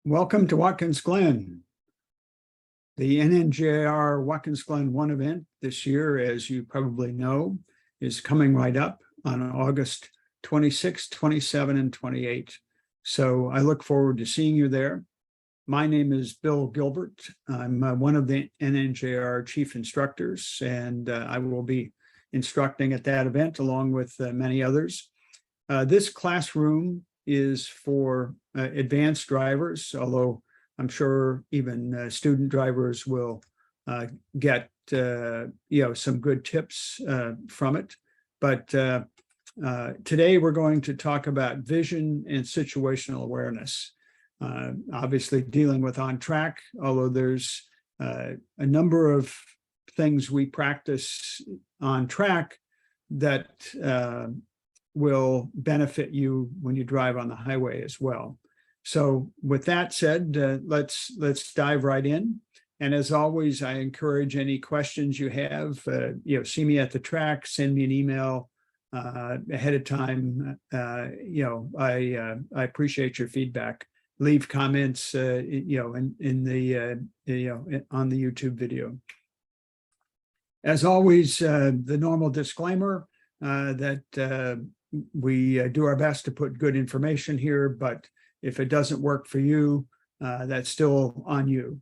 Welcome to Watkins Glen. The NNJR Watkins Glen One event this year, as you probably know, is coming right up on August 26, 27, and 28. So I look forward to seeing you there. My name is Bill Gilbert. I'm one of the NNJR chief instructors, and I will be instructing at that event along with many others. This classroom is for advanced drivers, although I'm sure even student drivers will get some good tips from it. But today we're going to talk about vision and situational awareness. Obviously dealing with on track, although there's a number of things we practice on track that will benefit you when you drive on the highway as well. So with that said, let's dive right in. And as always, I encourage any questions you have, see me at the track, send me an email ahead of time. I appreciate your feedback. Leave comments, on the YouTube video. As always, the normal disclaimer that we do our best to put good information here, but if it doesn't work for you, that's still on you.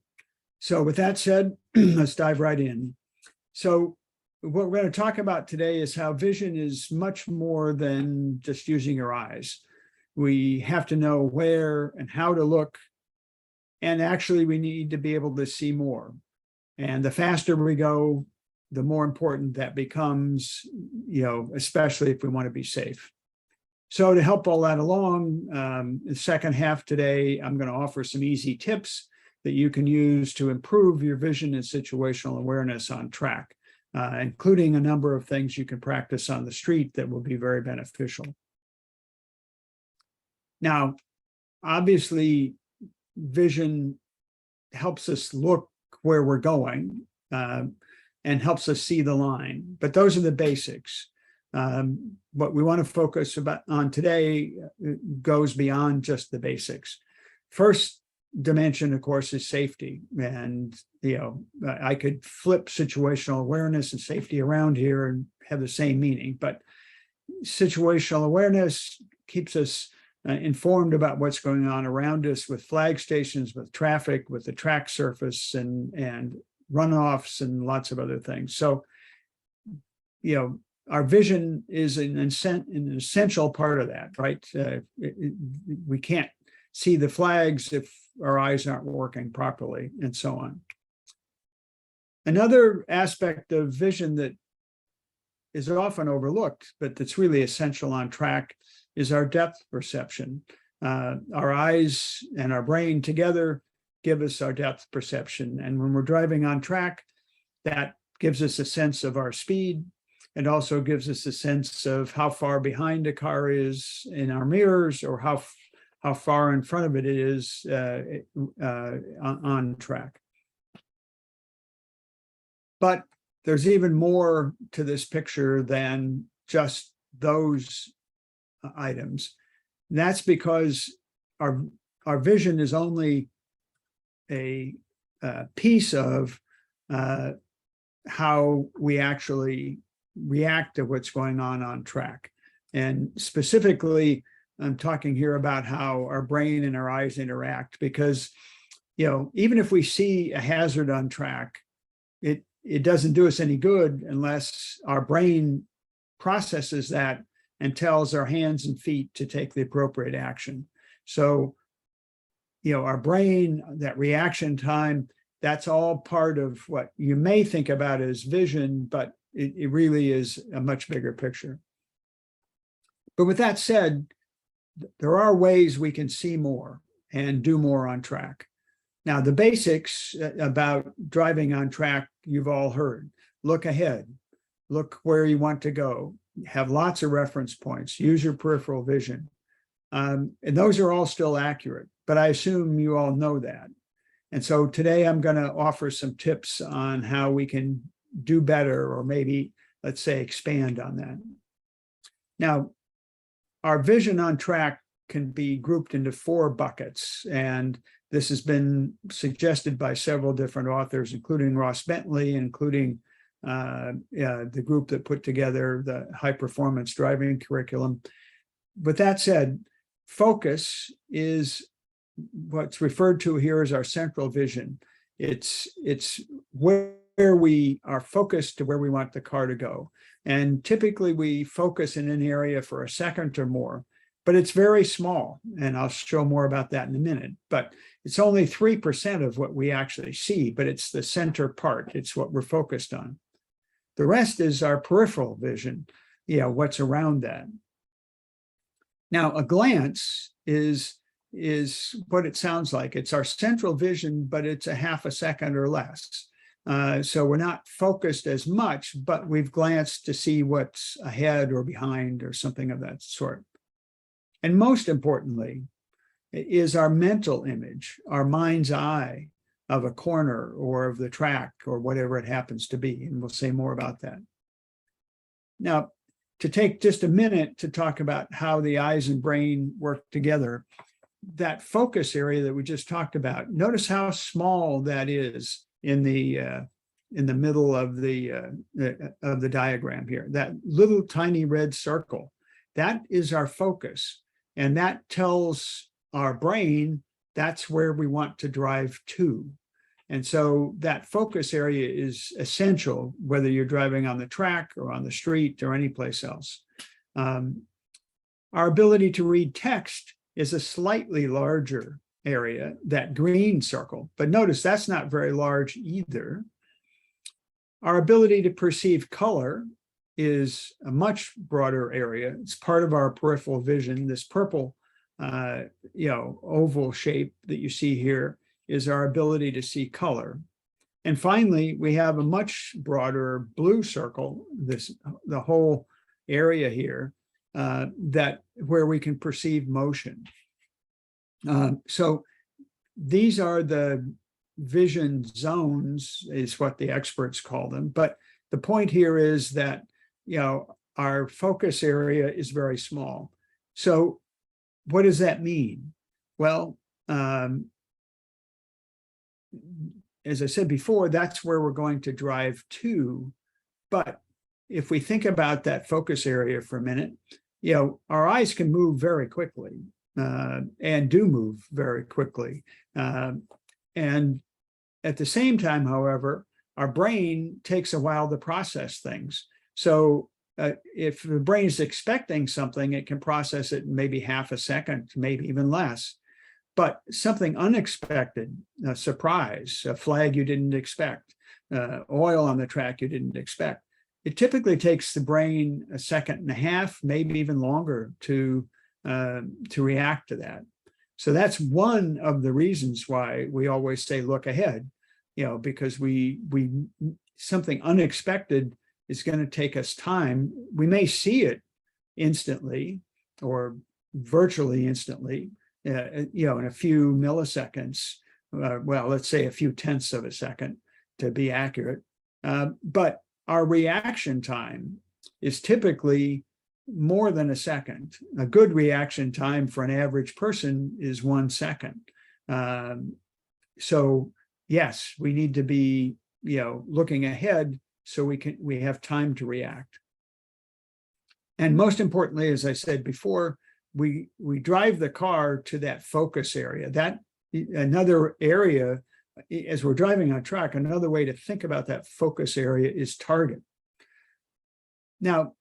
So with that said, let's dive right in. So what we're going to talk about today is how vision is much more than just using your eyes. We have to know where and how to look, and actually we need to be able to see more. And the faster we go, the more important that becomes, especially if we want to be safe. So to help all that along, the second half today, I'm going to offer some easy tips that you can use to improve your vision and situational awareness on track, including a number of things you can practice on the street that will be very beneficial. Now, obviously, vision helps us look where we're going, and helps us see the line. But those are the basics. What we want to focus on today goes beyond just the basics. First dimension, of course, is safety. And, I could flip situational awareness and safety around here and have the same meaning. But situational awareness keeps us informed about what's going on around us with flag stations, with traffic, with the track surface, and runoffs and lots of other things. So, our vision is an essential part of that, right? We can't see the flags if our eyes aren't working properly, and so on. Another aspect of vision that is often overlooked, but that's really essential on track, is our depth perception. Our eyes and our brain together give us our depth perception. And when we're driving on track, that gives us a sense of our speed. It also gives us a sense of how far behind a car is in our mirrors, or how far in front of it is on track. But there's even more to this picture than just those items. And that's because our vision is only a piece of how we actually react to what's going on track. And specifically, I'm talking here about how our brain and our eyes interact, because, even if we see a hazard on track, it doesn't do us any good unless our brain processes that and tells our hands and feet to take the appropriate action. So, our brain, that reaction time, that's all part of what you may think about as vision, but it really is a much bigger picture. But with that said, there are ways we can see more and do more on track. Now, the basics about driving on track, you've all heard. Look ahead, look where you want to go, have lots of reference points, use your peripheral vision. And those are all still accurate, but I assume you all know that. And so today I'm going to offer some tips on how we can do better, or maybe, let's say, expand on that. Now, our vision on track can be grouped into 4 buckets, and This has been suggested by several different authors, including Ross Bentley, including the group that put together the high performance driving curriculum. With that said, focus is what's referred to here as our central vision. It's where we are focused to where we want the car to go. And typically we focus in an area for a second or more, but it's very small. And I'll show more about that in a minute. But it's only 3% of what we actually see, but it's the center part. It's what we're focused on. The rest is our peripheral vision, what's around that. Now, a glance is what it sounds like. It's our central vision, but it's a half a second or less. So we're not focused as much, but we've glanced to see what's ahead or behind or something of that sort. And most importantly is our mental image, our mind's eye of a corner or of the track or whatever it happens to be. And we'll say more about that. Now, to take just a minute to talk about how the eyes and brain work together, that focus area that we just talked about, notice how small that is in the middle of the diagram here. That little tiny red circle, that is our focus, and that tells our brain that's where we want to drive to. And so that focus area is essential, whether you're driving on the track or on the street or any place else. Our ability to read text is a slightly larger area, that green circle, but notice that's not very large either. Our ability to perceive color is a much broader area. It's part of our peripheral vision. This purple, oval shape that you see here is our ability to see color. And finally, we have a much broader blue circle, the whole area here, where we can perceive motion. So these are the vision zones, is what the experts call them. But the point here is that, our focus area is very small. So what does that mean? Well, as I said before, that's where we're going to drive to. But if we think about that focus area for a minute, our eyes can move very quickly. And do move very quickly. And at the same time, however, our brain takes a while to process things. So if the brain is expecting something, it can process it in maybe half a second, maybe even less. But something unexpected, a surprise, a flag you didn't expect, oil on the track you didn't expect, it typically takes the brain a second and a half, maybe even longer to react to that. So that's one of the reasons why we always say look ahead, because something unexpected is going to take us time. We may see it instantly or virtually instantly, in a few milliseconds, well, let's say a few tenths of a second to be accurate. But our reaction time is typically more than a second. A good reaction time for an average person is 1 second. So yes, we need to be, looking ahead so we have time to react. And most importantly, as I said before, we drive the car to that focus area. That another area, as we're driving on track, another way to think about that focus area is target. Now,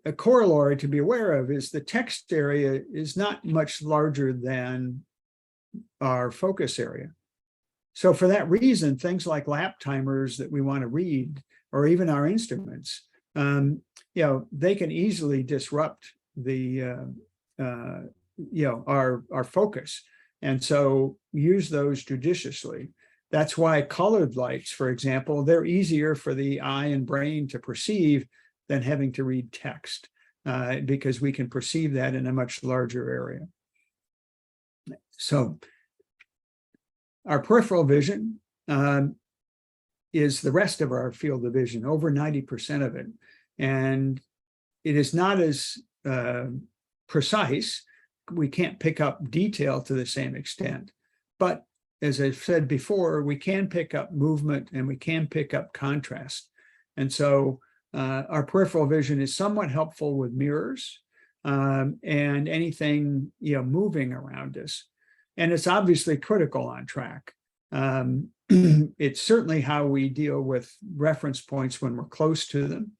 a corollary to be aware of is the text area is not much larger than our focus area. So for that reason, things like lap timers that we want to read, or even our instruments, they can easily disrupt our focus. And so use those judiciously. That's why colored lights, for example, they're easier for the eye and brain to perceive than having to read text, because we can perceive that in a much larger area. So our peripheral vision is the rest of our field of vision, over 90% of it. And it is not as precise. We can't pick up detail to the same extent, But as I've said before, we can pick up movement and we can pick up contrast. And so our peripheral vision is somewhat helpful with mirrors and anything, moving around us. And it's obviously critical on track. It's certainly how we deal with reference points when we're close to them.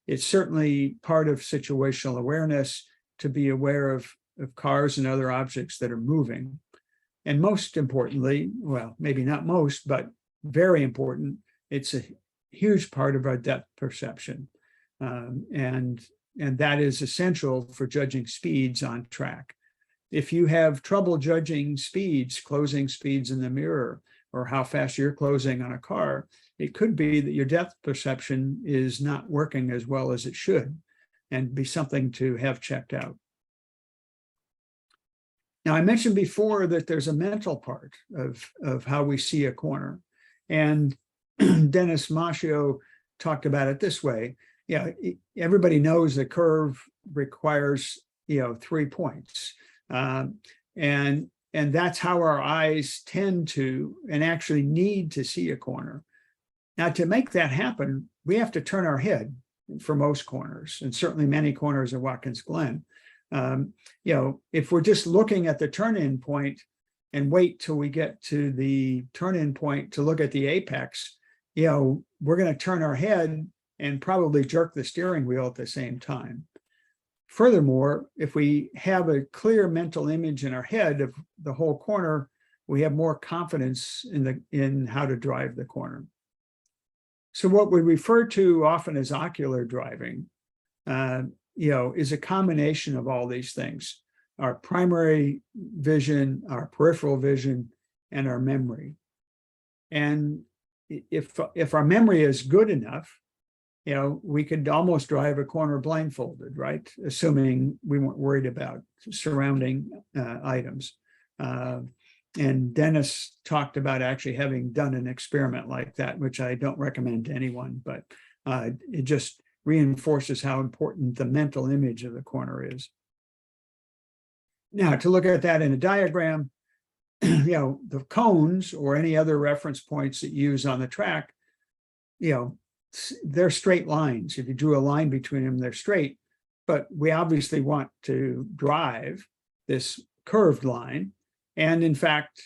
It's certainly part of situational awareness to be aware of cars and other objects that are moving. And most importantly, well, maybe not most, but very important, it's a huge part of our depth perception. And that is essential for judging speeds on track. If you have trouble judging speeds, closing speeds in the mirror, or how fast you're closing on a car, it could be that your depth perception is not working as well as it should, and be something to have checked out. Now, I mentioned before that there's a mental part of how we see a corner. And Dennis Mascio talked about it this way. Yeah, everybody knows the curve requires, 3 points. And that's how our eyes tend to and actually need to see a corner. Now, to make that happen, we have to turn our head for most corners, and certainly many corners of Watkins Glen. If we're just looking at the turn-in point and wait till we get to the turn-in point to look at the apex, we're going to turn our head and probably jerk the steering wheel at the same time. Furthermore, if we have a clear mental image in our head of the whole corner, we have more confidence in how to drive the corner. So what we refer to often as ocular driving, is a combination of all these things: our primary vision, our peripheral vision, and our memory. And if our memory is good enough, we could almost drive a corner blindfolded, right? Assuming we weren't worried about surrounding items. And Dennis talked about actually having done an experiment like that, which I don't recommend to anyone, but it just reinforces how important the mental image of the corner is. Now, to look at that in a diagram, the cones or any other reference points that you use on the track, they're straight lines. If you drew a line between them, they're straight. But we obviously want to drive this curved line. And in fact,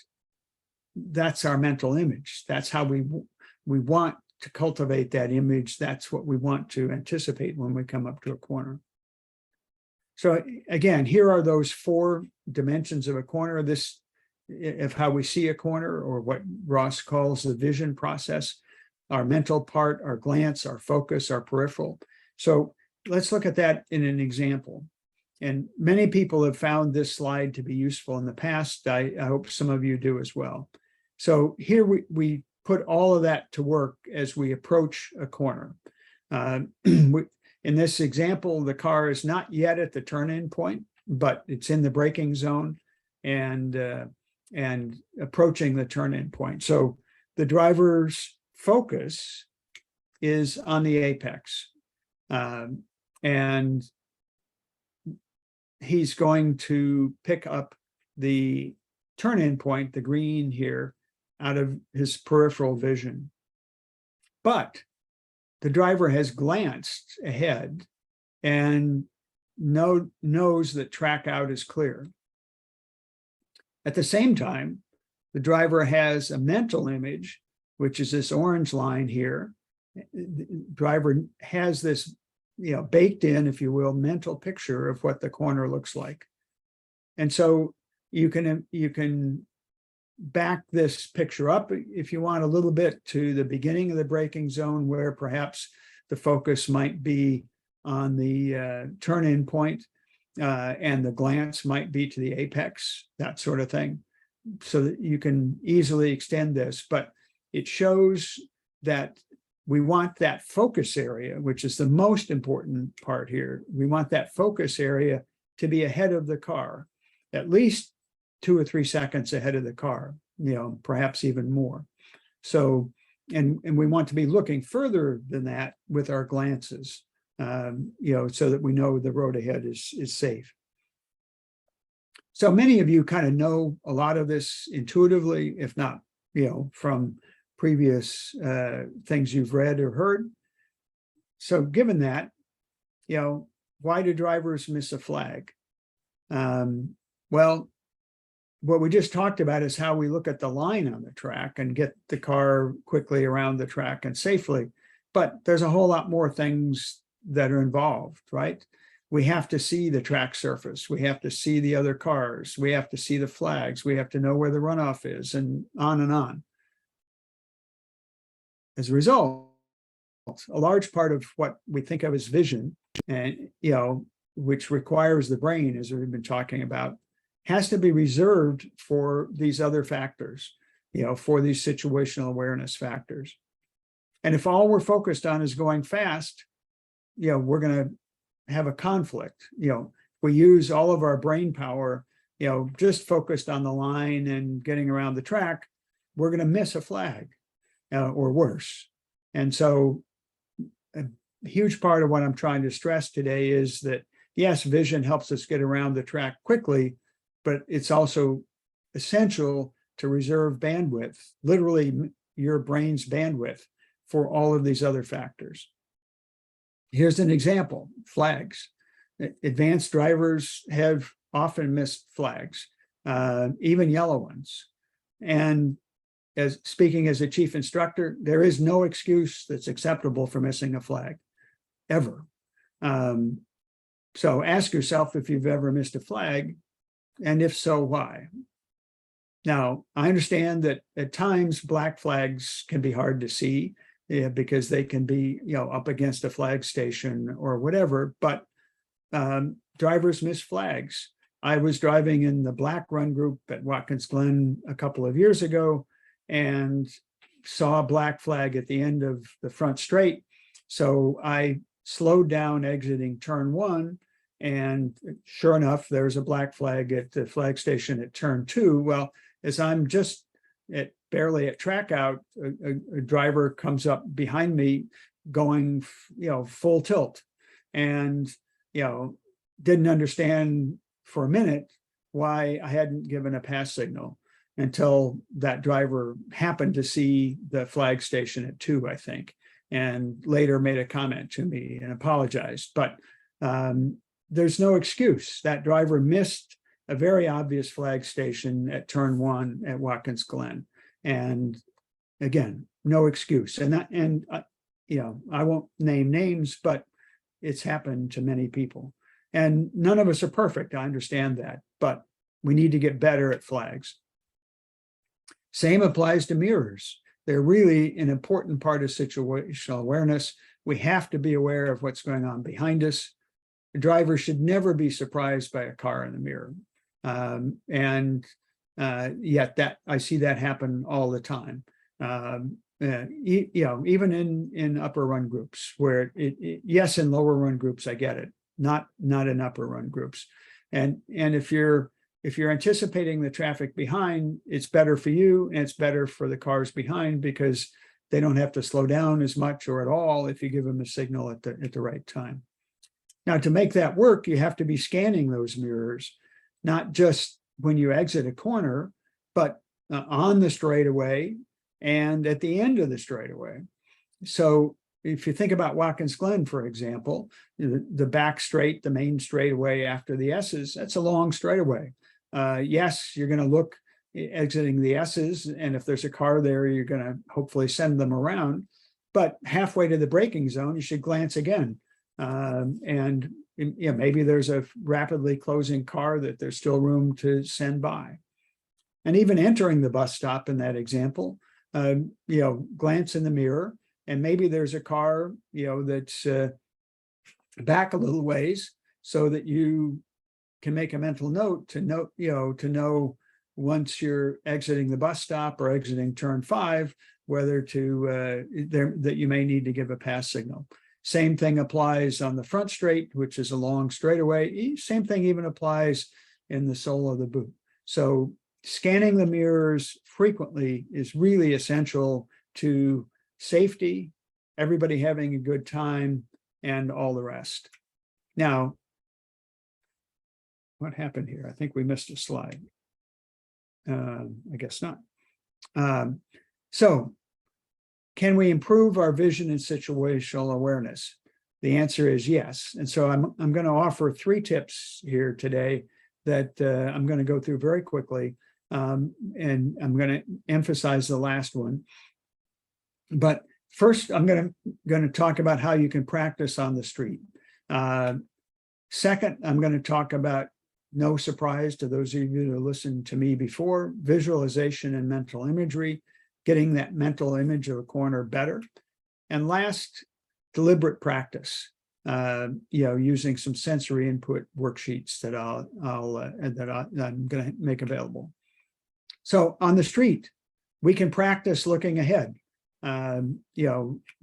that's our mental image. That's how we want to cultivate that image. That's what we want to anticipate when we come up to a corner. So again, here are those 4 dimensions of a corner, of how we see a corner, or what Ross calls the vision process: our mental part, our glance, our focus, our peripheral. So let's look at that in an example. And many people have found this slide to be useful in the past. I hope some of you do as well. So here we put all of that to work as we approach a corner. In this example, the car is not yet at the turn-in point, but it's in the braking zone and approaching the turn-in point. So the driver's focus is on the apex, and he's going to pick up the turn-in point, the green here, out of his peripheral vision. But the driver has glanced ahead and knows that track out is clear. At the same time, the driver has a mental image, which is this orange line here. The driver has this, baked in, if you will, mental picture of what the corner looks like. And so you can back this picture up, if you want, a little bit to the beginning of the braking zone, where perhaps the focus might be on the turn-in point, and the glance might be to the apex, that sort of thing, so that you can easily extend this. But it shows that we want that focus area, which is the most important part here. We want that focus area to be ahead of the car, at least 2 or 3 seconds ahead of the car, perhaps even more. So, and we want to be looking further than that with our glances, so that we know the road ahead is safe. So many of you kind of know a lot of this intuitively, if not, from previous things you've read or heard. So given that, why do drivers miss a flag? Well, what we just talked about is how we look at the line on the track and get the car quickly around the track and safely. But there's a whole lot more things that are involved, right? We have to see the track surface. We have to see the other cars. We have to see the flags. We have to know where the runoff is, and on and on. As a result, a large part of what we think of as vision, and which requires the brain, as we've been talking about, has to be reserved for these other factors, for these situational awareness factors. And if all we're focused on is going fast, we're going to have a conflict. We use all of our brain power, just focused on the line and getting around the track, we're going to miss a flag or worse. And so a huge part of what I'm trying to stress today is that, yes, vision helps us get around the track quickly, but it's also essential to reserve bandwidth, literally your brain's bandwidth, for all of these other factors. Here's an example: flags. Advanced drivers have often missed flags, even yellow ones. And speaking as a chief instructor, there is no excuse that's acceptable for missing a flag, ever. So ask yourself if you've ever missed a flag, and if so, why? Now, I understand that at times black flags can be hard to see because they can be, up against a flag station or whatever, but drivers miss flags. I was driving in the black run group at Watkins Glen a couple of years ago and saw a black flag at the end of the front straight. So I slowed down exiting turn 1. And sure enough, there's a black flag at the flag station at turn 2. Well, as I'm just barely at track out, a driver comes up behind me going, full tilt, and, didn't understand for a minute why I hadn't given a pass signal until that driver happened to see the flag station at 2, I think, and later made a comment to me and apologized. But there's no excuse. That driver missed a very obvious flag station at turn 1 at Watkins Glen. And again, no excuse. And I won't name names, but it's happened to many people. And none of us are perfect. I understand that, but we need to get better at flags. Same applies to mirrors. They're really an important part of situational awareness. We have to be aware of what's going on behind us. The driver should never be surprised by a car in the mirror. Yet that I see that happen all the time. Even in upper run groups where yes, in lower run groups, I get it, not in upper run groups. And if you're anticipating the traffic behind, it's better for you and it's better for the cars behind because they don't have to slow down as much or at all if you give them a signal at the right time. Now, to make that work, you have to be scanning those mirrors, not just when you exit a corner, but on the straightaway and at the end of the straightaway. So if you think about Watkins Glen, for example, the back straight, the main straightaway after the S's, that's a long straightaway. Yes, you're going to look exiting the S's, and if there's a car there, you're going to hopefully send them around. But halfway to the braking zone, you should glance again. And maybe there's a rapidly closing car that there's still room to send by. And even entering the bus stop in that example, glance in the mirror, and maybe there's a car, that's back a little ways so that you can make a mental note to know once you're exiting the bus stop or exiting turn 5, whether that you may need to give a pass signal. Same thing applies on the front straight, which is a long straightaway. Same thing even applies in the sole of the boot. So scanning the mirrors frequently is really essential to safety, everybody having a good time, and all the rest. Now, what happened here? I think we missed a slide. I guess not. So can we improve our vision and situational awareness? The answer is yes. And so I'm going to offer 3 tips here today that I'm going to go through very quickly. And I'm going to emphasize the last one. But first, I'm going to talk about how you can practice on the street. Second, I'm going to talk about, no surprise to those of you who listened to me before, visualization and mental imagery, getting that mental image of a corner better. And last, deliberate practice, using some sensory input worksheets that I'm going to make available. So on the street, we can practice looking ahead,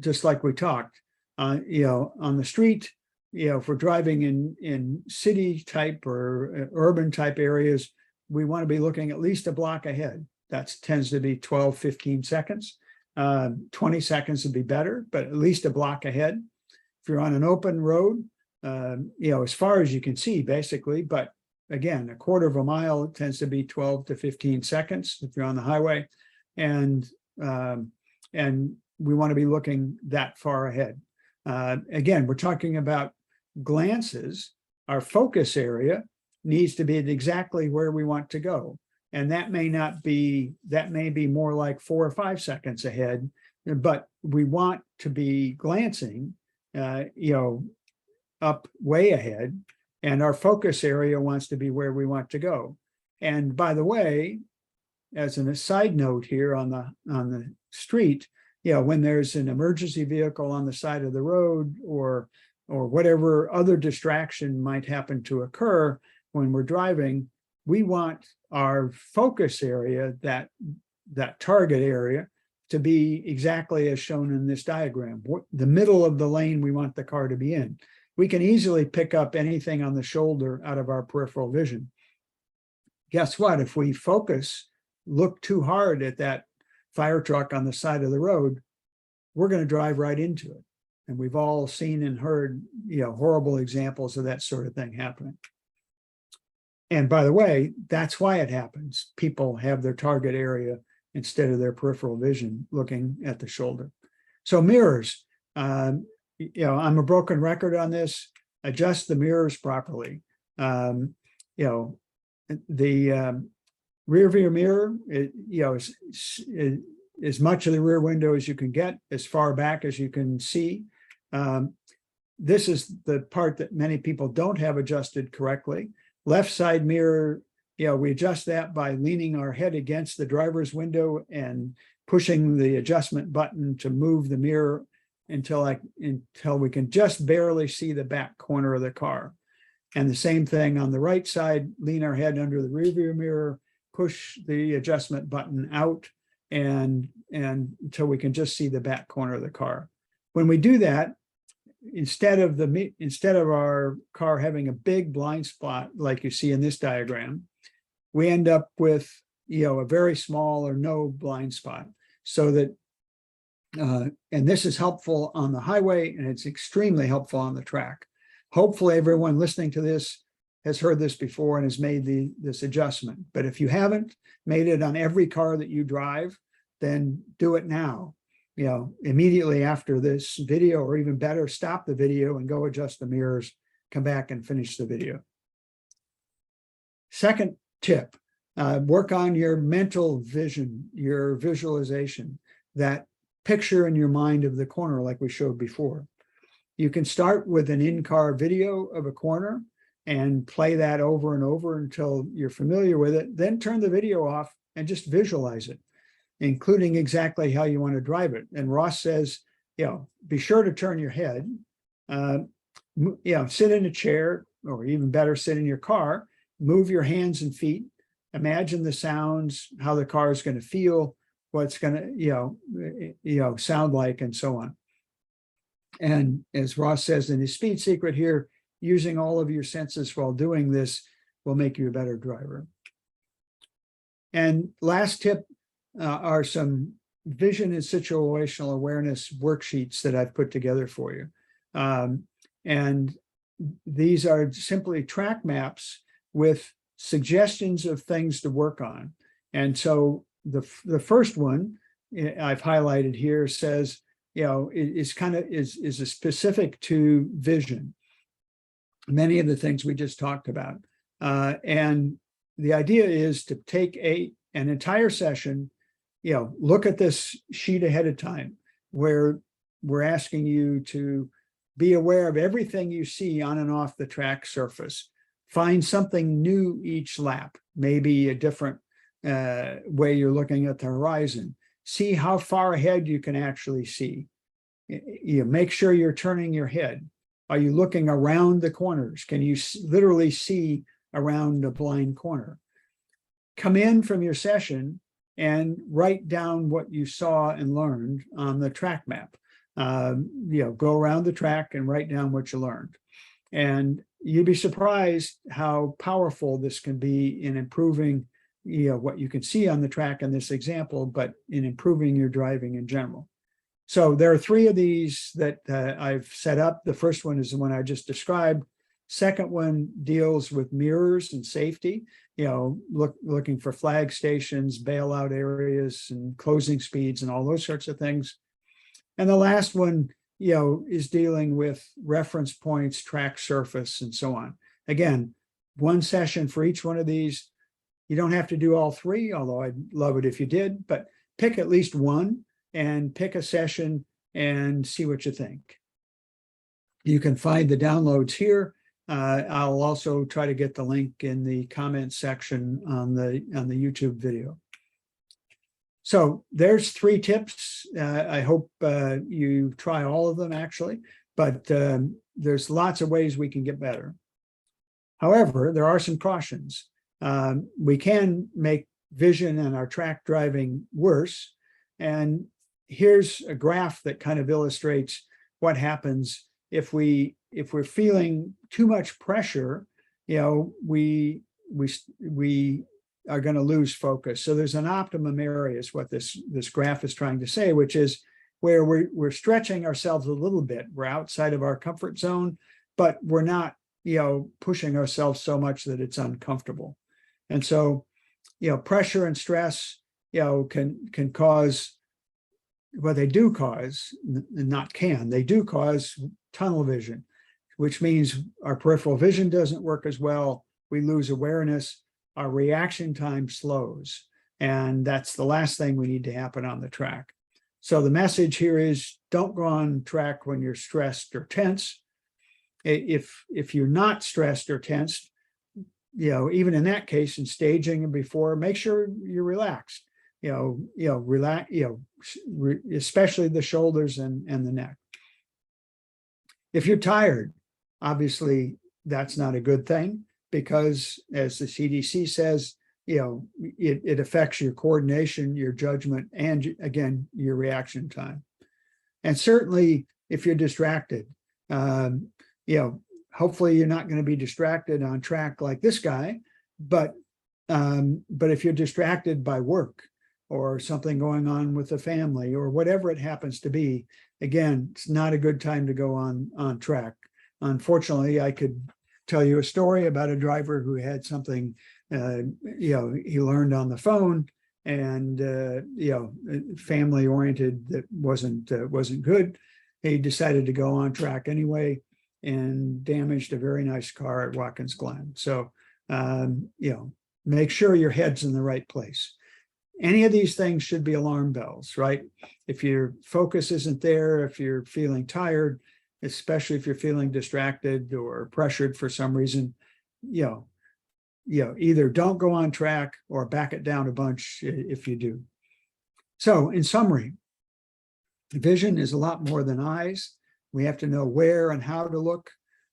just like we talked. On the street, if we're driving in city type or urban type areas, we want to be looking at least a block ahead. That tends to be 12, 15 seconds. 20 seconds would be better, but at least a block ahead. If you're on an open road, as far as you can see, basically, but again, a quarter of a mile tends to be 12 to 15 seconds if you're on the highway. And we want to be looking that far ahead. Again, we're talking about glances. Our focus area needs to be at exactly where we want to go. And that may be more like 4 or 5 seconds ahead, but we want to be glancing, up way ahead. And our focus area wants to be where we want to go. And by the way, as an aside note here on the street, when there's an emergency vehicle on the side of the road or whatever other distraction might happen to occur when we're driving, we want our focus area, that target area, to be exactly as shown in this diagram. The middle of the lane we want the car to be in. We can easily pick up anything on the shoulder out of our peripheral vision. Guess what? If we look too hard at that fire truck on the side of the road, we're going to drive right into it. And we've all seen and heard, horrible examples of that sort of thing happening. And by the way, that's why it happens. People have their target area instead of their peripheral vision looking at the shoulder. So mirrors, I'm a broken record on this. Adjust the mirrors properly. The rear view mirror, as much of the rear window as you can get, as far back as you can see. This is the part that many people don't have adjusted correctly. Left side mirror, we adjust that by leaning our head against the driver's window and pushing the adjustment button to move the mirror until we can just barely see the back corner of the car. And the same thing on the right side, lean our head under the rear view mirror, push the adjustment button out and until we can just see the back corner of the car. When we do that, instead of our car having a big blind spot like you see in this diagram, we end up with a very small or no blind spot. So that and this is helpful on the highway, and it's extremely helpful on the track. Hopefully everyone listening to this has heard this before and has made this adjustment. But if you haven't made it on every car that you drive, then do it now. Immediately after this video, or even better, stop the video and go adjust the mirrors, come back and finish the video. Second tip, work on your mental vision, your visualization, that picture in your mind of the corner like we showed before. You can start with an in-car video of a corner and play that over and over until you're familiar with it, then turn the video off and just visualize it, including exactly how you want to drive it. And Ross says, be sure to turn your head, sit in a chair, or even better, sit in your car, move your hands and feet, imagine the sounds, how the car is going to feel, what it's going to, sound like, and so on. And as Ross says in his speed secret here, using all of your senses while doing this will make you a better driver. And last tip are some vision and situational awareness worksheets that I've put together for you. And these are simply track maps with suggestions of things to work on. And so the first one I've highlighted here says, is a specific to vision. Many of the things we just talked about. And the idea is to take an entire session, look at this sheet ahead of time, where we're asking you to be aware of everything you see on and off the track surface. Find something new each lap, maybe a different way you're looking at the horizon. See how far ahead you can actually see. Make sure you're turning your head. Are you looking around the corners? Can you literally see around a blind corner? Come in from your session and write down what you saw and learned on the track map. Go around the track and write down what you learned. And you'd be surprised how powerful this can be in improving, what you can see on the track in this example, but in improving your driving in general. So there are 3 of these that I've set up. The first one is the one I just described. Second one deals with mirrors and safety, looking for flag stations, bailout areas, and closing speeds, and all those sorts of things. And the last one, is dealing with reference points, track surface, and so on. Again, one session for each one of these. You don't have to do all 3, although I'd love it if you did, but pick at least one and pick a session and see what you think. You can find the downloads here. I'll also try to get the link in the comments section on the YouTube video. So there's 3 tips. I hope you try all of them actually, but there's lots of ways we can get better. However, there are some cautions. We can make vision and our track driving worse. And here's a graph that kind of illustrates what happens if we're feeling too much pressure. We are going to lose focus. So there's an optimum area is what this graph is trying to say, which is where we're stretching ourselves a little bit. We're outside of our comfort zone, but we're not, pushing ourselves so much that it's uncomfortable. And so, pressure and stress, can cause, well, they do cause, not can, they do cause tunnel vision, which means our peripheral vision doesn't work as well. We lose awareness. Our reaction time slows. And that's the last thing we need to happen on the track. So the message here is don't go on track when you're stressed or tense. If you're not stressed or tensed, even in that case, in staging and before, make sure you're relaxed. Relax, especially the shoulders and the neck. If you're tired, obviously that's not a good thing, because as the CDC says, it affects your coordination, your judgment, and again, your reaction time. And certainly if you're distracted, hopefully you're not going to be distracted on track like this guy, but if you're distracted by work or something going on with the family or whatever it happens to be, again, it's not a good time to go on track. Unfortunately, I could tell you a story about a driver who had something, he learned on the phone, and family oriented that wasn't good. He decided to go on track anyway and damaged a very nice car at Watkins Glen. So, make sure your head's in the right place. Any of these things should be alarm bells, right? If your focus isn't there, if you're feeling tired, especially if you're feeling distracted or pressured for some reason, either don't go on track or back it down a bunch if you do. So in summary, vision is a lot more than eyes. We have to know where and how to look.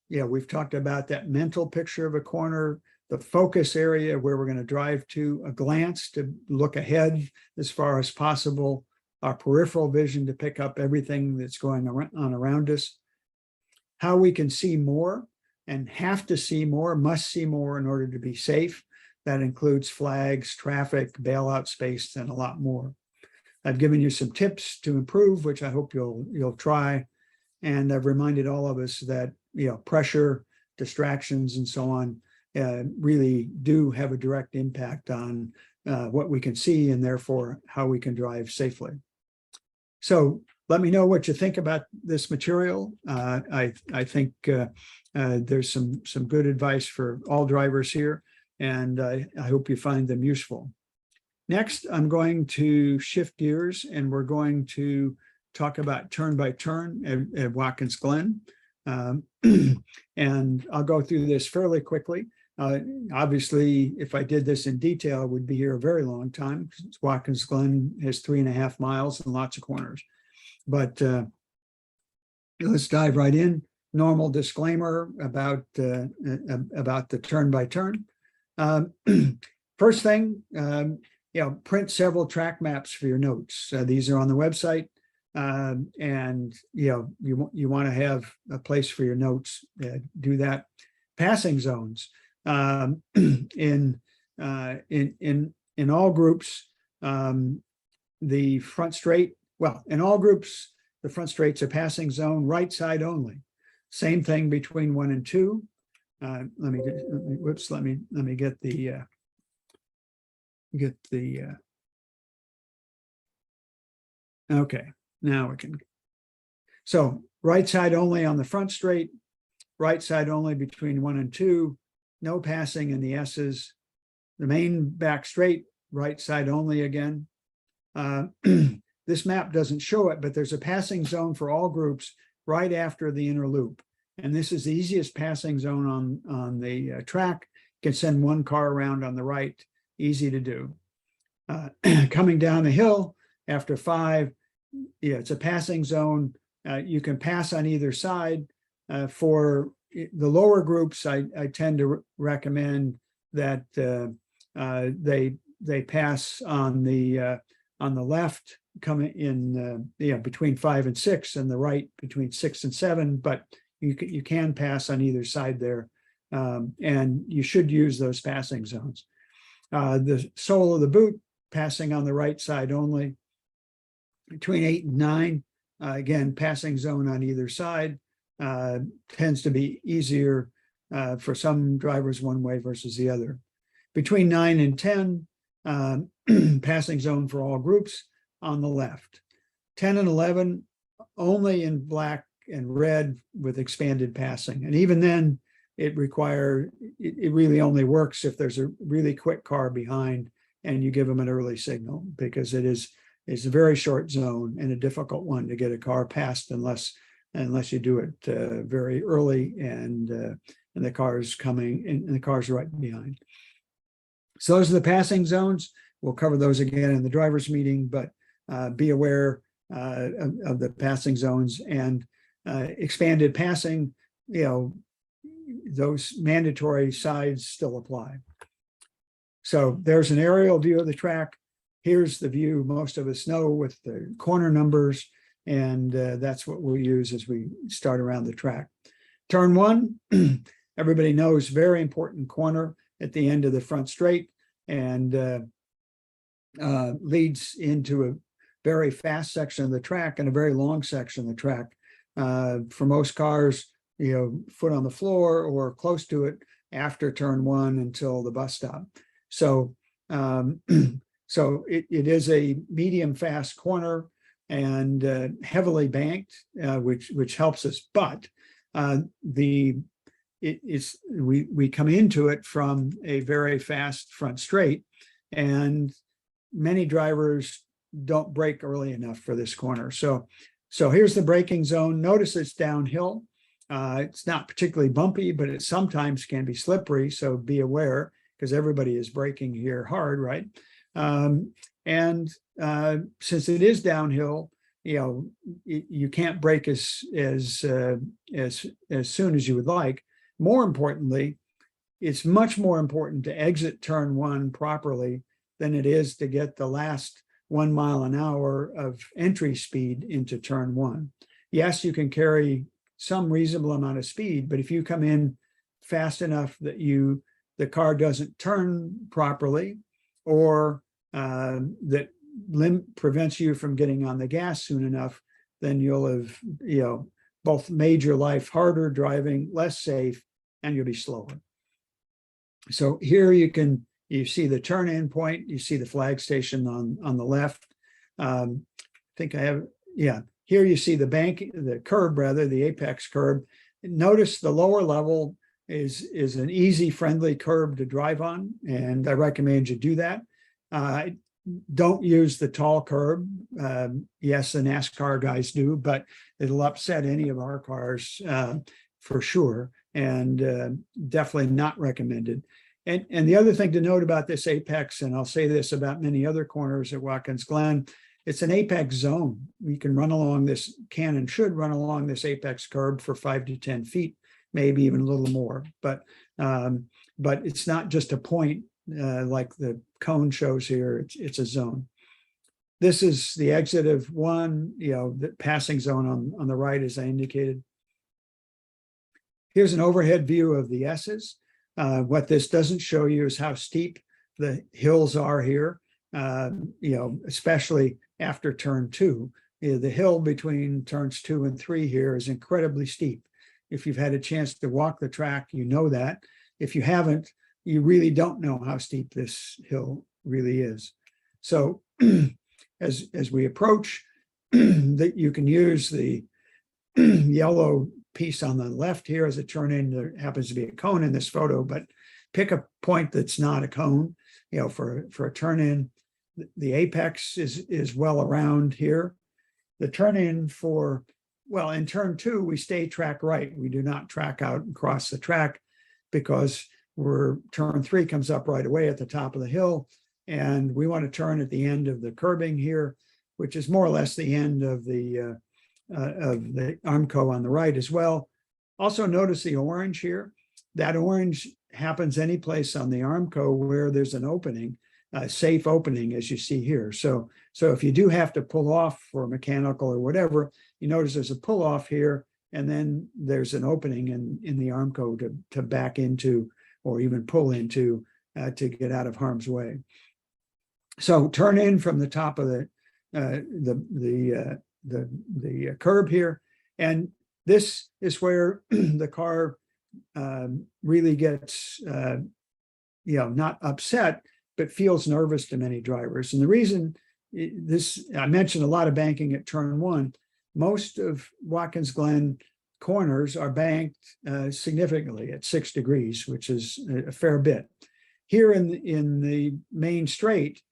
We've talked about that mental picture of a corner, the focus area where we're going to drive to, a glance to look ahead as far as possible, our peripheral vision to pick up everything that's going on around us, how we can see more and have to see more, must see more in order to be safe. That includes flags, traffic, bailout space, and a lot more. I've given you some tips to improve, which I hope you'll try. And I've reminded all of us that, pressure, distractions, and so on really do have a direct impact on what we can see and therefore how we can drive safely. So let me know what you think about this material. I think there's some good advice for all drivers here, and I hope you find them useful. Next, I'm going to shift gears, and we're going to talk about turn by turn at Watkins Glen. And I'll go through this fairly quickly. Obviously, if I did this in detail, I would be here a very long time. Watkins Glen has 3.5 miles and lots of corners. But let's dive right in. Normal disclaimer about the turn by turn. First thing, print several track maps for your notes. These are on the website, and you want to have a place for your notes. Do that. Passing zones in all groups. The front straight. Well, in all groups, the front straight's a passing zone, right side only. Same thing between 1 and 2. Let me get the okay, now we can. So right side only on the front straight, right side only between 1 and 2, no passing in the S's. The main back straight, right side only again. This map doesn't show it, but there's a passing zone for all groups right after the inner loop. And this is the easiest passing zone on the track. You can send one car around on the right, easy to do. Coming down the hill after 5, it's a passing zone. You can pass on either side. For the lower groups, I tend to recommend that they pass on the left, coming in between 5 and 6, and the right between 6 and 7. But you can pass on either side there, and you should use those passing zones. The sole of the boot passing on the right side only. Between 8 and 9, again, passing zone on either side. Tends to be easier for some drivers one way versus the other. Between 9 and 10, passing zone for all groups on the left. 10 and 11 only in black and red with expanded passing, and even then it really only works if there's a really quick car behind and you give them an early signal, because it's a very short zone and a difficult one to get a car past unless you do it very early and the car's coming and the car's right behind. So those are the passing zones. We'll cover those again in the driver's meeting, but be aware of the passing zones and expanded passing. Those mandatory sides still apply. So there's an aerial view of the track. Here's the view most of us know with the corner numbers, and that's what we'll use as we start around the track. Turn 1, everybody knows, very important corner at the end of the front straight, and leads into a very fast section of the track and a very long section of the track. For most cars, foot on the floor or close to it after turn 1 until the bus stop. So so it is a medium fast corner and heavily banked, which helps us. But we come into it from a very fast front straight, and many drivers don't brake early enough for this corner. So here's the braking zone. Notice it's downhill. It's not particularly bumpy, but it sometimes can be slippery. So be aware, because everybody is braking here hard, right? Since it is downhill, you can't brake as soon as you would like. More importantly, it's much more important to exit turn 1 properly than it is to get the last 1 mile an hour of entry speed into turn 1. Yes, you can carry some reasonable amount of speed, but if you come in fast enough that the car doesn't turn properly, or that prevents you from getting on the gas soon enough, then you'll have both made your life harder driving, less safe, and you'll be slower. So here you see the turn-in point, you see the flag station on the left. I think I have, yeah, here you see the curb rather, the apex curb. Notice the lower level is an easy, friendly curb to drive on, and I recommend you do that. Don't use the tall curb. Yes, the NASCAR guys do, but it'll upset any of our cars for sure, and definitely not recommended. And the other thing to note about this apex, and I'll say this about many other corners at Watkins Glen, it's an apex zone. We can run along this, can and should run along this apex curb for 5 to 10 feet, maybe even a little more. But it's not just a point like the cone shows here. It's a zone. This is the exit of one, the passing zone on the right, as I indicated. Here's an overhead view of the S's. What this doesn't show you is how steep the hills are here, especially after turn 2. The hill between turns 2 and 3 here is incredibly steep. If you've had a chance to walk the track, you know that. If you haven't, you really don't know how steep this hill really is. So as we approach, that you can use the yellow piece on the left here as a turn-in. There happens to be a cone in this photo, but pick a point that's not a cone, for a turn-in. The apex is well around here. The turn-in in turn 2, we stay track right. We do not track out and cross the track because turn 3 comes up right away at the top of the hill, and we want to turn at the end of the curbing here, which is more or less the end of the Armco on the right as well. Also notice the orange here. That orange happens any place on the Armco where there's an opening, a safe opening, as you see here. So if you do have to pull off for mechanical or whatever, you notice there's a pull off here, and then there's an opening in the Armco to back into or even pull into to get out of harm's way. So turn in from the top of the curb here, and this is where the car really gets not upset, but feels nervous to many drivers. And the reason I mentioned a lot of banking at turn 1. Most of Watkins Glen corners are banked significantly at 6 degrees, which is a fair bit. Here in the main straight,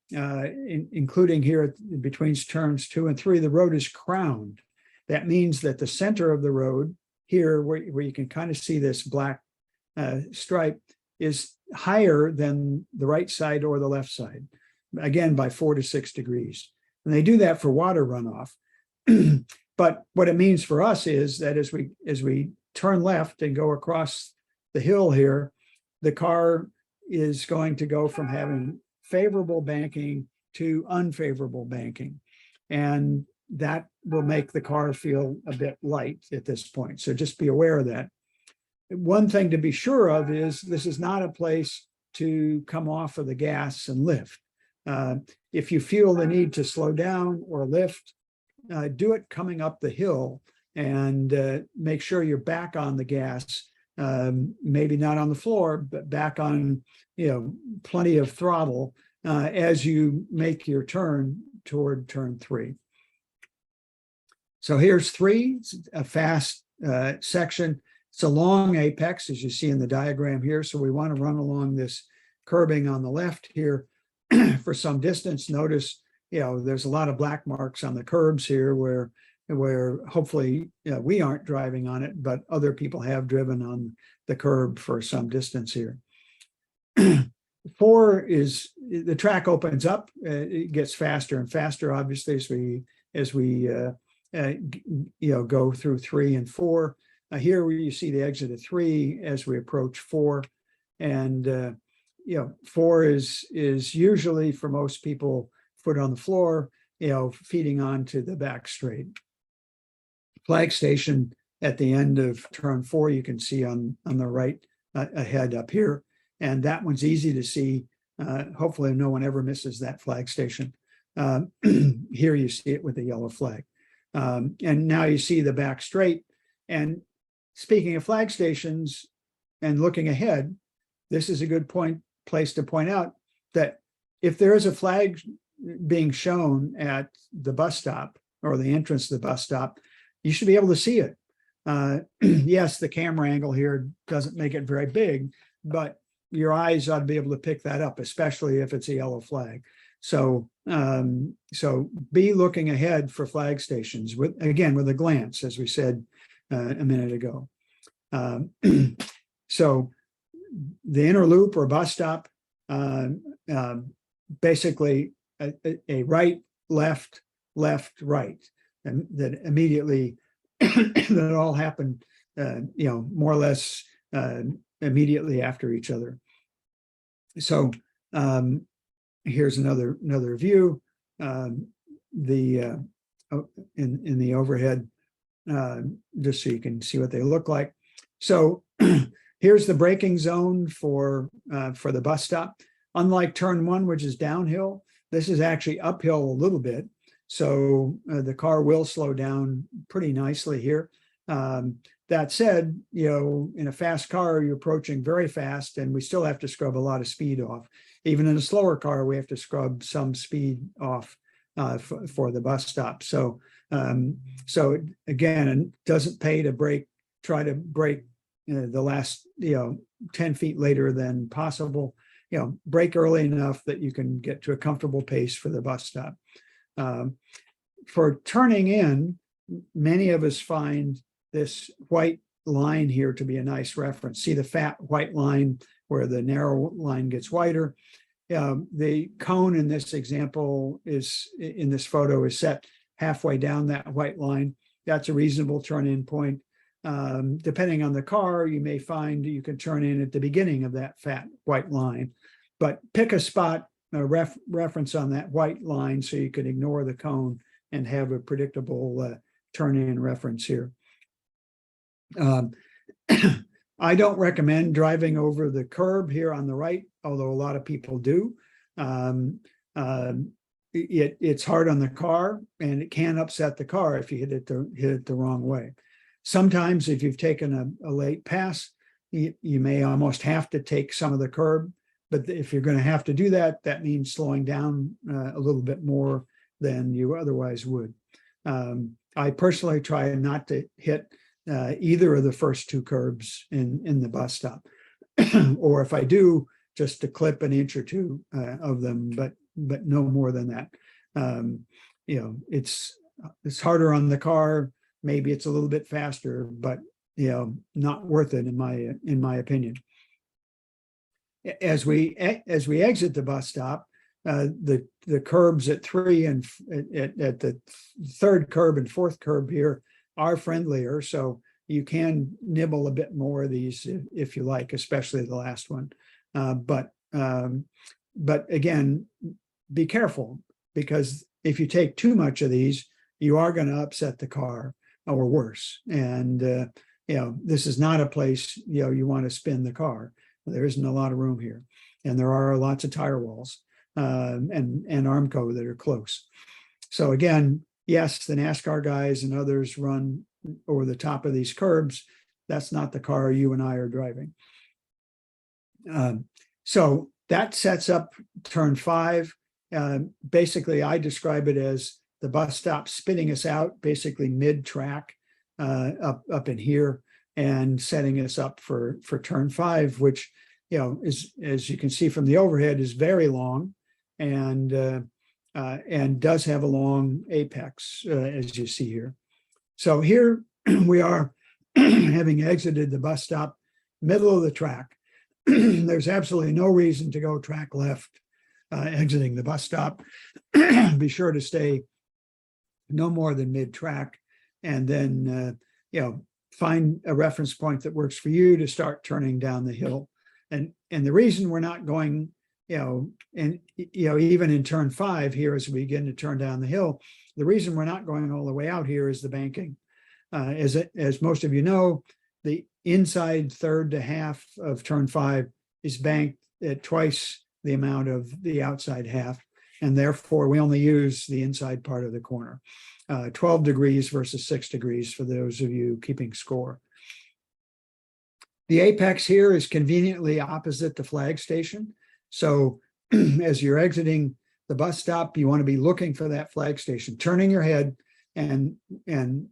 including here between turns 2 and 3, the road is crowned. That means that the center of the road here, where you can kind of see this black stripe, is higher than the right side or the left side, again, by 4 to 6 degrees. And they do that for water runoff. But what it means for us is that as we turn left and go across the hill here, the car is going to go from having favorable banking to unfavorable banking. And that will make the car feel a bit light at this point. So just be aware of that. One thing to be sure of is this is not a place to come off of the gas and lift. If you feel the need to slow down or lift, do it coming up the hill, and make sure you're back on the gas, maybe not on the floor, but back on, plenty of throttle as you make your turn toward turn 3. So here's 3, it's a fast section. It's a long apex, as you see in the diagram here. So we want to run along this curbing on the left here for some distance. Notice, there's a lot of black marks on the curbs here where hopefully we aren't driving on it, but other people have driven on the curb for some distance here. 4 is the track opens up. It gets faster and faster, obviously, as we go through 3 and 4. Here where you see the exit of 3 as we approach 4, and 4 is usually for most people foot on the floor, feeding onto the back straight. Flag station at the end of turn 4, you can see on the right ahead up here, and that one's easy to see. Hopefully no one ever misses that flag station. Here you see it with the yellow flag. And now you see the back straight. And speaking of flag stations and looking ahead, this is a good place to point out that if there is a flag being shown at the bus stop or the entrance to the bus stop, you should be able to see it. Yes, the camera angle here doesn't make it very big, but your eyes ought to be able to pick that up, especially if it's a yellow flag. So, so be looking ahead for flag stations with a glance, as we said a minute ago. So the inner loop or bus stop, basically a right, left, left, right, and that immediately that all happened, more or less immediately after each other. So here's another view. In the overhead, just so you can see what they look like. So here's the braking zone for the bus stop. Unlike turn 1, which is downhill, this is actually uphill a little bit. So the car will slow down pretty nicely here. That said, in a fast car, you're approaching very fast, and we still have to scrub a lot of speed off. Even in a slower car, we have to scrub some speed off for the bus stop. So, so again, it doesn't pay to try to brake the last 10 feet later than possible. Brake early enough that you can get to a comfortable pace for the bus stop. For turning in, many of us find this white line here to be a nice reference. See the fat white line where the narrow line gets wider. The cone in this example in this photo is set halfway down that white line. That's a reasonable turn-in point. Depending on the car, you may find you can turn in at the beginning of that fat white line, but pick a spot, a reference on that white line so you can ignore the cone and have a predictable turn-in reference here. I don't recommend driving over the curb here on the right, although a lot of people do. It's hard on the car, and it can upset the car if you hit it the wrong way. Sometimes if you've taken a late pass, you may almost have to take some of the curb, but if you're going to have to do that, that means slowing down a little bit more than you otherwise would. I personally try not to hit either of the first 2 curbs in the bus stop, or if I do, just to clip an inch or 2 of them, but no more than that. It's harder on the car. Maybe it's a little bit faster, but not worth it in my opinion. As we exit the bus stop, the curbs at 3 and at the 3rd curb and 4th curb here are friendlier, so you can nibble a bit more of these if you like, especially the last one. But again, be careful, because if you take too much of these, you are going to upset the car or worse. And this is not a place you want to spin the car. There isn't a lot of room here, and there are lots of tire walls and Armco that are close. So again, yes, the NASCAR guys and others run over the top of these curbs. That's not the car you and I are driving. So that sets up turn 5. Basically, I describe it as the bus stop spitting us out, basically mid-track up in here, and setting us up for turn 5, which is, as you can see from the overhead, is very long and does have a long apex, as you see here. So here we are, having exited the bus stop, middle of the track. There's absolutely no reason to go track left exiting the bus stop. Be sure to stay no more than mid-track, and then find a reference point that works for you to start turning down the hill. And the reason we're not going, even in turn 5 here, as we begin to turn down the hill, the reason we're not going all the way out here is the banking. As most of you know, the inside third to half of turn 5 is banked at twice the amount of the outside half, and therefore we only use the inside part of the corner. 12 degrees versus 6 degrees for those of you keeping score. The apex here is conveniently opposite the flag station. So as you're exiting the bus stop, you want to be looking for that flag station, turning your head and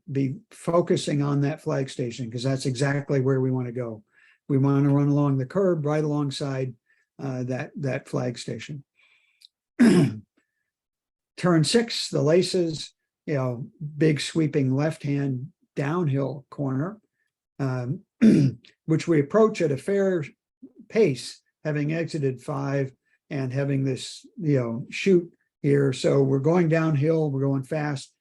be focusing on that flag station, because that's exactly where we want to go. We want to run along the curb right alongside that flag station. Turn 6, the laces, big sweeping left-hand downhill corner, which we approach at a fair pace, having exited 5 and having this, chute here. So we're going downhill, we're going fast,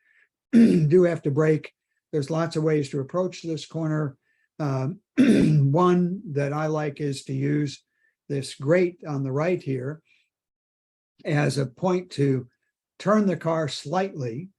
do have to brake. There's lots of ways to approach this corner. One that I like is to use this grate on the right here as a point to turn the car slightly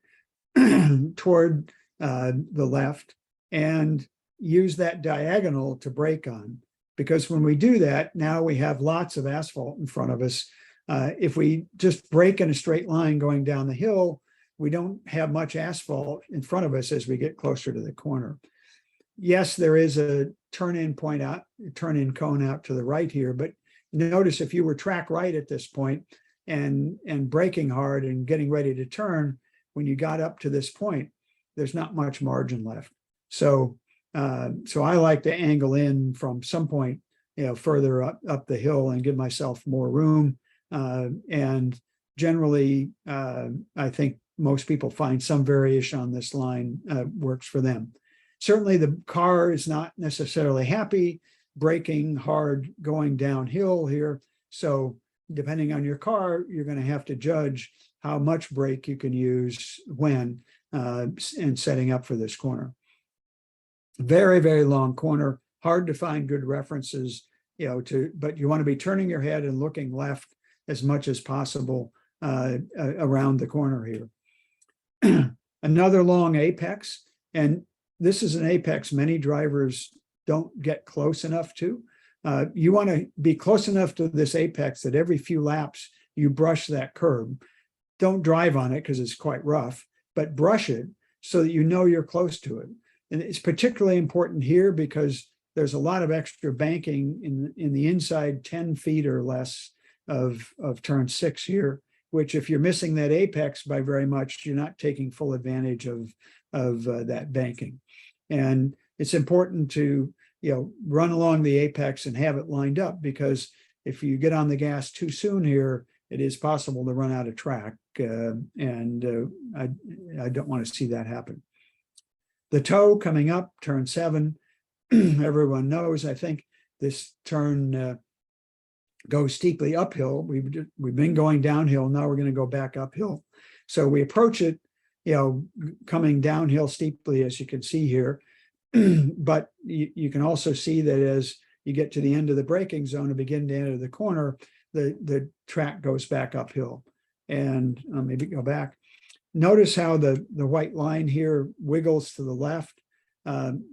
toward the left and use that diagonal to brake on. Because when we do that, now we have lots of asphalt in front of us. If we just brake in a straight line going down the hill, we don't have much asphalt in front of us as we get closer to the corner. Yes, there is a turn-in cone out to the right here, but notice if you were track right at this point and braking hard and getting ready to turn, when you got up to this point, there's not much margin left. So I like to angle in from some point, further up the hill and give myself more room. And generally, I think most people find some variation on this line works for them. Certainly the car is not necessarily happy braking hard going downhill here. So depending on your car, you're going to have to judge how much brake you can use when and setting up for this corner. Very, very long corner, hard to find good references, but you want to be turning your head and looking left as much as possible around the corner here. Another long apex, and this is an apex many drivers don't get close enough to. You want to be close enough to this apex that every few laps you brush that curb. Don't drive on it because it's quite rough, but brush it so that you're close to it. And it's particularly important here because there's a lot of extra banking in the inside 10 feet or less of turn 6 here, which if you're missing that apex by very much, you're not taking full advantage of that banking. And it's important to run along the apex and have it lined up, because if you get on the gas too soon here, it is possible to run out of track, and I don't want to see that happen. The toe coming up, turn 7, everyone knows, I think this turn goes steeply uphill. We've been going downhill, now we're going to go back uphill. So we approach it, coming downhill steeply, as you can see here. But you can also see that as you get to the end of the braking zone and begin to enter the corner, the track goes back uphill. And maybe go back. Notice how the white line here wiggles to the left.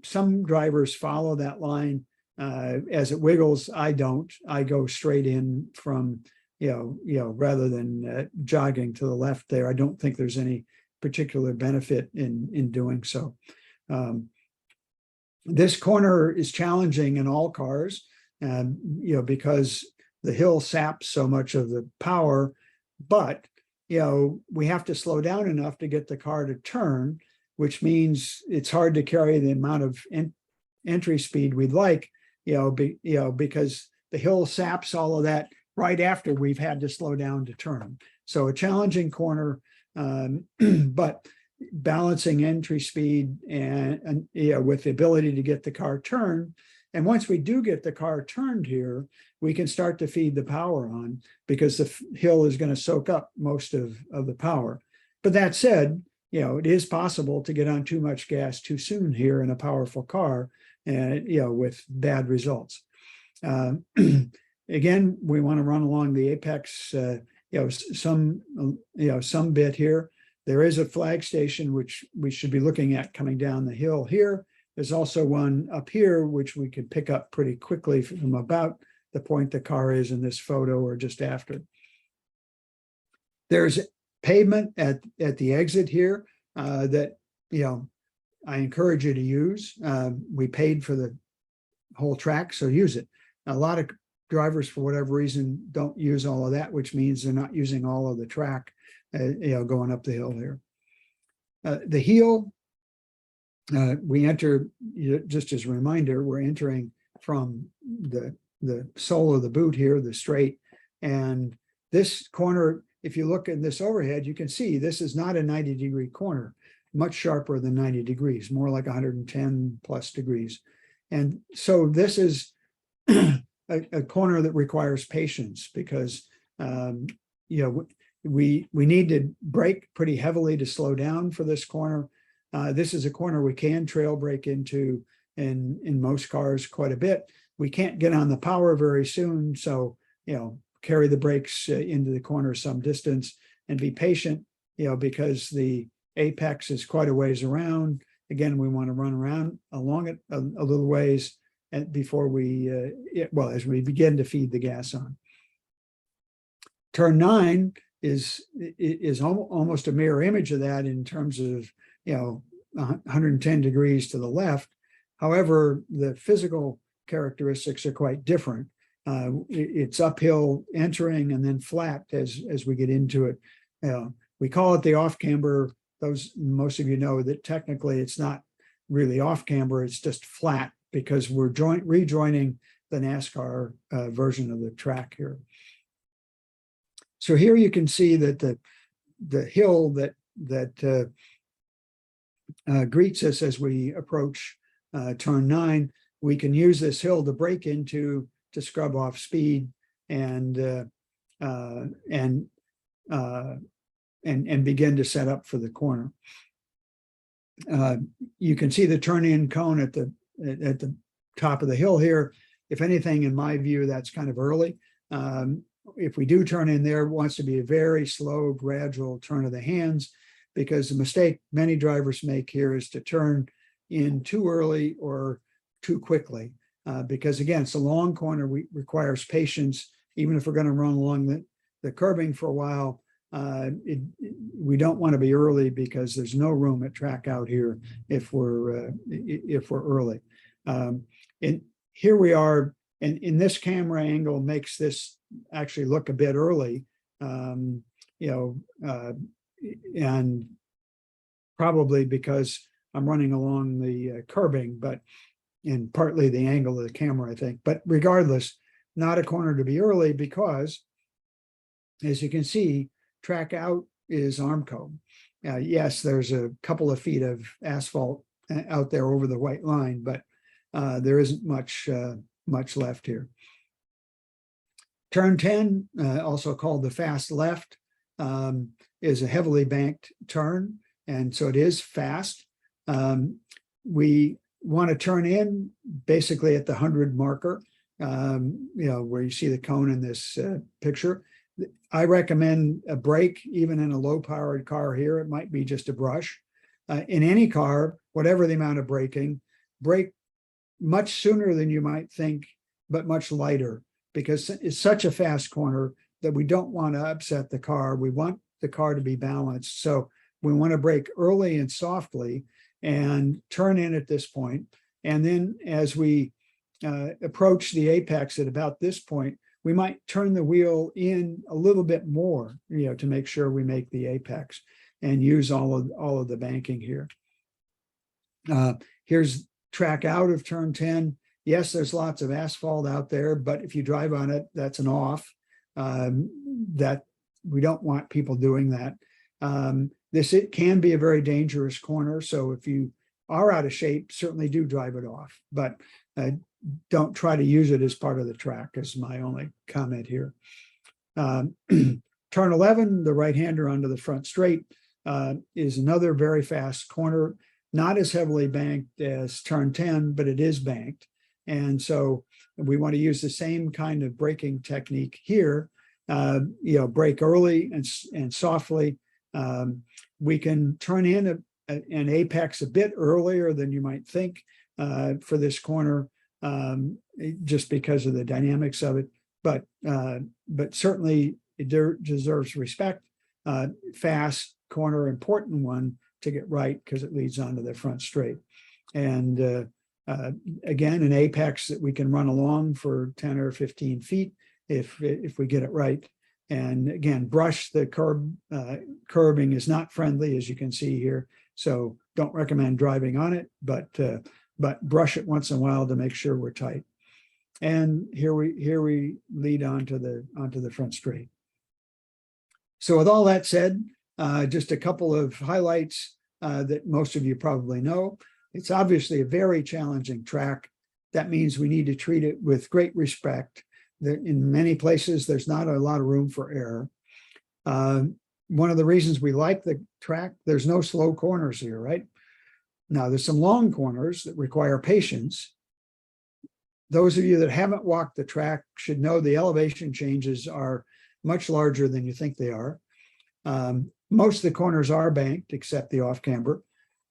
Some drivers follow that line as it wiggles. I don't. I go straight in from, rather than jogging to the left there. I don't think there's any particular benefit in doing so. This corner is challenging in all cars, because the hill saps so much of the power, but we have to slow down enough to get the car to turn, which means it's hard to carry the amount of entry speed we'd like, because the hill saps all of that right after we've had to slow down to turn. So a challenging corner, but balancing entry speed and with the ability to get the car turned. And once we do get the car turned here, we can start to feed the power on, because the hill is going to soak up most of the power. But that said, it is possible to get on too much gas too soon here in a powerful car, and with bad results. Again, we want to run along the apex, some bit here. There is a flag station, which we should be looking at coming down the hill here. There's also one up here, which we could pick up pretty quickly from about the point the car is in this photo or just after. There's pavement at the exit here that, I encourage you to use. We paid for the whole track, so use it. A lot of drivers, for whatever reason, don't use all of that, which means they're not using all of the track, going up the hill here. The heel, we enter, just as a reminder, we're entering from the sole of the boot here, the straight. And this corner, if you look in this overhead, you can see this is not a 90-degree corner, much sharper than 90 degrees, more like 110 plus degrees. And so this is a corner that requires patience, because we need to brake pretty heavily to slow down for this corner. This is a corner we can trail brake into in most cars quite a bit. We can't get on the power very soon, so carry the brakes into the corner some distance and be patient, because the apex is quite a ways around. Again, we want to run around along it a little ways and before we, as we begin to feed the gas on. Turn 9 is almost a mirror image of that in terms of 110 degrees to the left. However, the physical characteristics are quite different. It's uphill entering and then flat as we get into it. We call it the off camber. Most of you know that technically it's not really off camber, it's just flat, because we're rejoining the NASCAR version of the track here. So here you can see that the hill that greets us as we approach turn 9, we can use this hill to brake into to scrub off speed and begin to set up for the corner. You can see the turn-in cone at the top of the hill here. If anything, in my view, that's kind of early. If we do turn in there, it wants to be a very slow, gradual turn of the hands, because the mistake many drivers make here is to turn in too early or too quickly. Because again, it's a long corner, requires patience. Even if we're going to run along the curbing for a while, we don't want to be early, because there's no room at track out here if we're early. And here we are, and in this camera angle makes this actually look a bit early, and probably because I'm running along the curbing, and partly the angle of the camera, I think. But regardless, not a corner to be early, because as you can see, track out is Armco. Yes, there's a couple of feet of asphalt out there over the white line, but there isn't much left here. Turn 10, also called the fast left, is a heavily banked turn, and so it is fast. We want to turn in basically at the 100 marker, where you see the cone in this picture. I recommend a brake, even in a low-powered car here. It might be just a brush. In any car, whatever the amount of braking, brake much sooner than you might think, but much lighter, because it's such a fast corner that we don't want to upset the car. We want the car to be balanced. So we want to brake early and softly and turn in at this point. And then as we approach the apex at about this point, we might turn the wheel in a little bit more, to make sure we make the apex, and use all of the banking here. Here's track out of turn 10. Yes, there's lots of asphalt out there, but if you drive on it, that's an off. That we don't want people doing that. It can be a very dangerous corner, so if you are out of shape, certainly do drive it off, but don't try to use it as part of the track, is my only comment here. Turn 11, the right-hander onto the front straight, is another very fast corner, not as heavily banked as turn 10, but it is banked. And so we want to use the same kind of braking technique here, brake early and softly. We can turn in an apex a bit earlier than you might think for this corner, just because of the dynamics of it. But certainly it deserves respect. Fast corner, important one to get right, because it leads onto the front straight. And Again, an apex that we can run along for 10 or 15 feet if we get it right. And again, brush the curbing is not friendly, as you can see here. So don't recommend driving on it, but brush it once in a while to make sure we're tight. And here we lead onto the front straight. So with all that said, just a couple of highlights that most of you probably know. It's obviously a very challenging track. That means we need to treat it with great respect. In many places, there's not a lot of room for error. One of the reasons we like the track, there's no slow corners here, right? Now, there's some long corners that require patience. Those of you that haven't walked the track should know the elevation changes are much larger than you think they are. Most of the corners are banked, except the off-camber.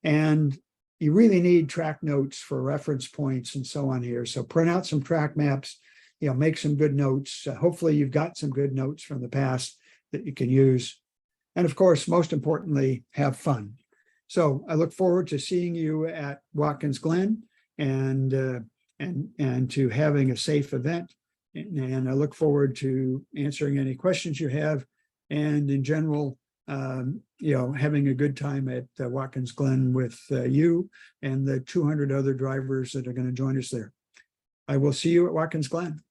And you really need track notes for reference points and so on here. So print out some track maps, make some good notes. Hopefully you've got some good notes from the past that you can use. And of course, most importantly, have fun. So I look forward to seeing you at Watkins Glen and to having a safe event. And I look forward to answering any questions you have. And in general, having a good time at Watkins Glen with you and the 200 other drivers that are going to join us there. I will see you at Watkins Glen.